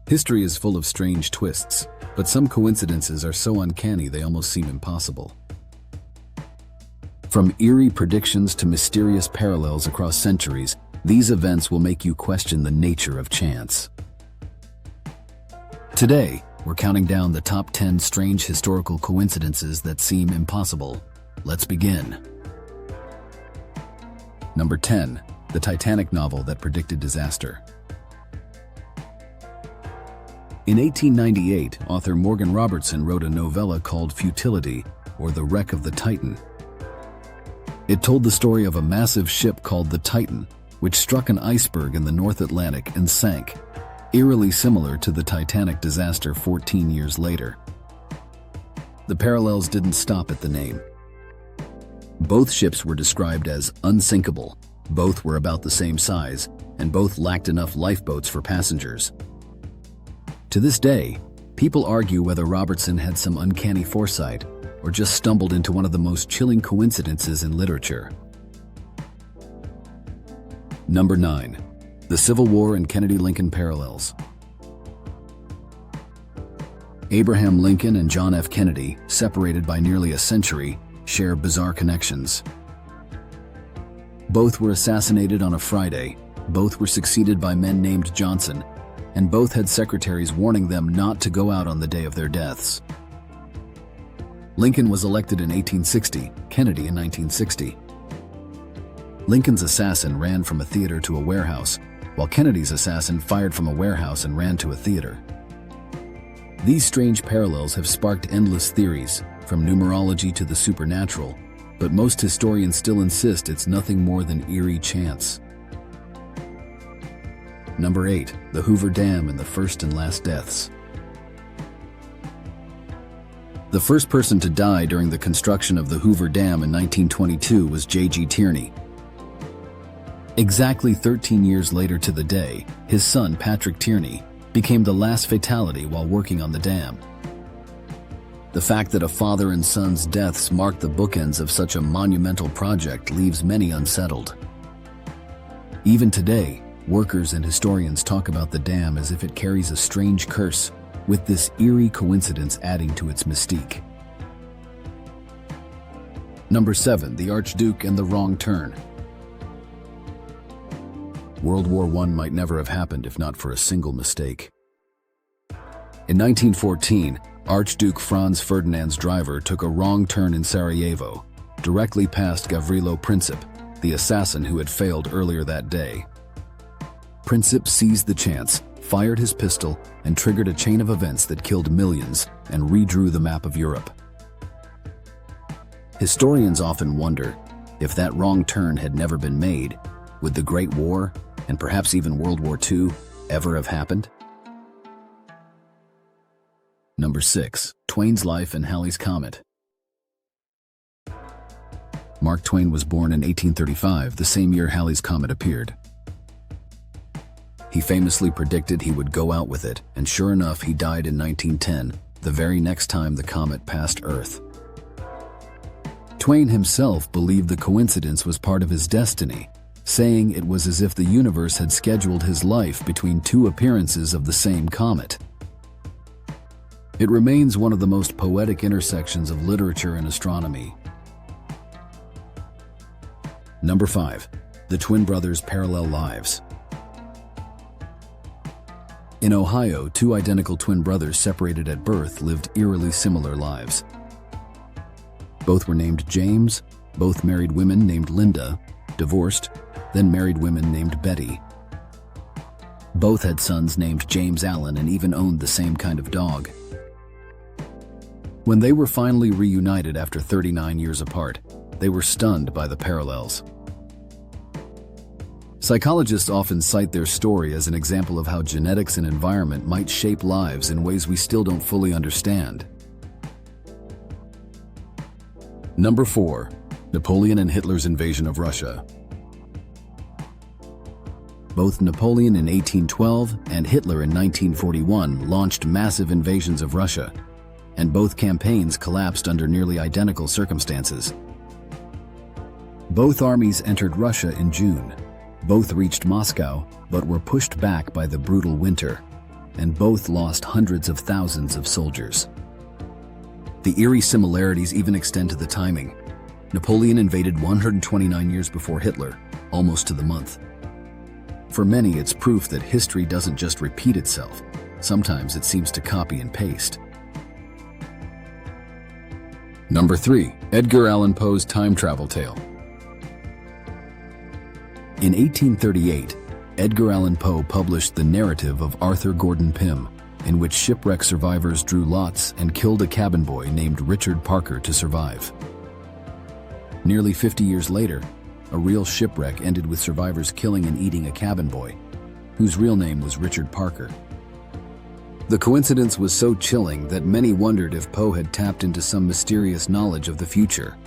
History is full of strange twists, but some coincidences are so uncanny they almost seem impossible. From eerie predictions to mysterious parallels across centuries, these events will make you question the nature of chance. Today, we're counting down the top 10 strange historical coincidences that seem impossible. Let's begin. Number 10. The Titanic novel that predicted disaster. In 1898, author Morgan Robertson wrote a novella called Futility, or The Wreck of the Titan. It told the story of a massive ship called the Titan, which struck an iceberg in the North Atlantic and sank, eerily similar to the Titanic disaster 14 years later. The parallels didn't stop at the name. Both ships were described as unsinkable, both were about the same size, and both lacked enough lifeboats for passengers. To this day, people argue whether Robertson had some uncanny foresight or just stumbled into one of the most chilling coincidences in literature. Number 9. The Civil War and Kennedy-Lincoln parallels. Abraham Lincoln and John F. Kennedy, separated by nearly a century, share bizarre connections. Both were assassinated on a Friday, both were succeeded by men named Johnson, and both had secretaries warning them not to go out on the day of their deaths. Lincoln was elected in 1860, Kennedy in 1960. Lincoln's assassin ran from a theater to a warehouse, while Kennedy's assassin fired from a warehouse and ran to a theater. These strange parallels have sparked endless theories, from numerology to the supernatural, but most historians still insist it's nothing more than eerie chance. Number 8. The Hoover Dam and the First and Last Deaths. The first person to die during the construction of the Hoover Dam in 1922 was J.G. Tierney. Exactly 13 years later to the day, his son, Patrick Tierney, became the last fatality while working on the dam. The fact that a father and son's deaths marked the bookends of such a monumental project leaves many unsettled. Even today, workers and historians talk about the dam as if it carries a strange curse, with this eerie coincidence adding to its mystique. Number 7. The Archduke and the Wrong Turn. World War I might never have happened if not for a single mistake. In 1914, Archduke Franz Ferdinand's driver took a wrong turn in Sarajevo, directly past Gavrilo Princip, the assassin who had failed earlier that day. Princip seized the chance, fired his pistol, and triggered a chain of events that killed millions and redrew the map of Europe. Historians often wonder, if that wrong turn had never been made, would the Great War, and perhaps even World War II, ever have happened? Number 6. Twain's Life and Halley's Comet. Mark Twain was born in 1835, the same year Halley's Comet appeared. He famously predicted he would go out with it, and sure enough, he died in 1910, the very next time the comet passed Earth. Twain himself believed the coincidence was part of his destiny, saying it was as if the universe had scheduled his life between two appearances of the same comet. It remains one of the most poetic intersections of literature and astronomy. Number 5. The twin brothers' parallel lives. In Ohio, two identical twin brothers separated at birth lived eerily similar lives. Both were named James, both married women named Linda, divorced, then married women named Betty. Both had sons named James Allen and even owned the same kind of dog. When they were finally reunited after 39 years apart, they were stunned by the parallels. Psychologists often cite their story as an example of how genetics and environment might shape lives in ways we still don't fully understand. Number 4. Napoleon and Hitler's invasion of Russia. Both Napoleon in 1812 and Hitler in 1941 launched massive invasions of Russia, and both campaigns collapsed under nearly identical circumstances. Both armies entered Russia in June. Both reached Moscow, but were pushed back by the brutal winter. and both lost hundreds of thousands of soldiers. The eerie similarities even extend to the timing. Napoleon invaded 129 years before Hitler, almost to the month. For many, it's proof that history doesn't just repeat itself. Sometimes it seems to copy and paste. Number 3. Edgar Allan Poe's time travel tale. In 1838, Edgar Allan Poe published the narrative of Arthur Gordon Pym, in which shipwreck survivors drew lots and killed a cabin boy named Richard Parker to survive. Nearly 50 years later, a real shipwreck ended with survivors killing and eating a cabin boy, whose real name was Richard Parker. The coincidence was so chilling that many wondered if Poe had tapped into some mysterious knowledge of the future.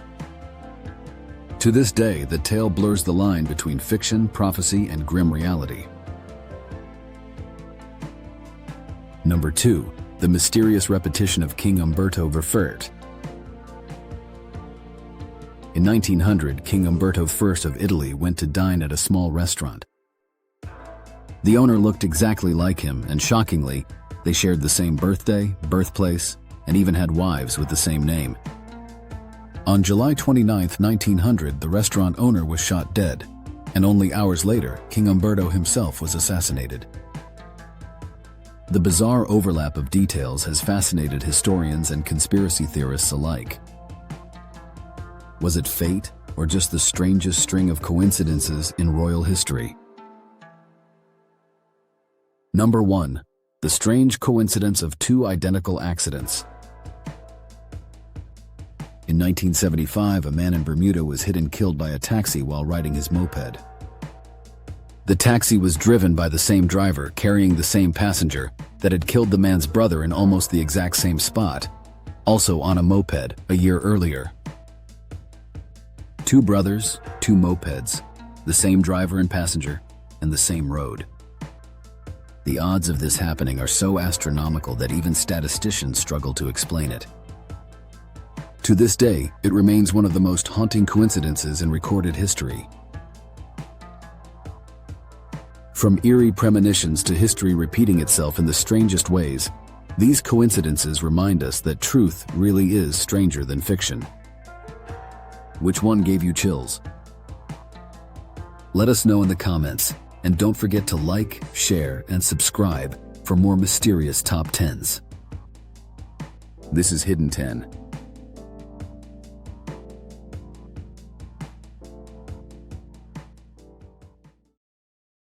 To this day, the tale blurs the line between fiction, prophecy, and grim reality. Number 2. The mysterious repetition of King Umberto I. In 1900, King Umberto I of Italy went to dine at a small restaurant. The owner looked exactly like him, and shockingly, they shared the same birthday, birthplace, and even had wives with the same name. On July 29, 1900, the restaurant owner was shot dead, and only hours later, King Umberto himself was assassinated. The bizarre overlap of details has fascinated historians and conspiracy theorists alike. Was it fate, or just the strangest string of coincidences in royal history? Number 1. The strange coincidence of two identical accidents. In 1975, a man in Bermuda was hit and killed by a taxi while riding his moped. The taxi was driven by the same driver carrying the same passenger that had killed the man's brother in almost the exact same spot, also on a moped, a year earlier. Two brothers, two mopeds, the same driver and passenger, and the same road. The odds of this happening are so astronomical that even statisticians struggle to explain it. To this day, it remains one of the most haunting coincidences in recorded history. From eerie premonitions to history repeating itself in the strangest ways, these coincidences remind us that truth really is stranger than fiction. Which one gave you chills? Let us know in the comments, and don't forget to like, share, and subscribe for more mysterious top 10s. This is Hidden 10.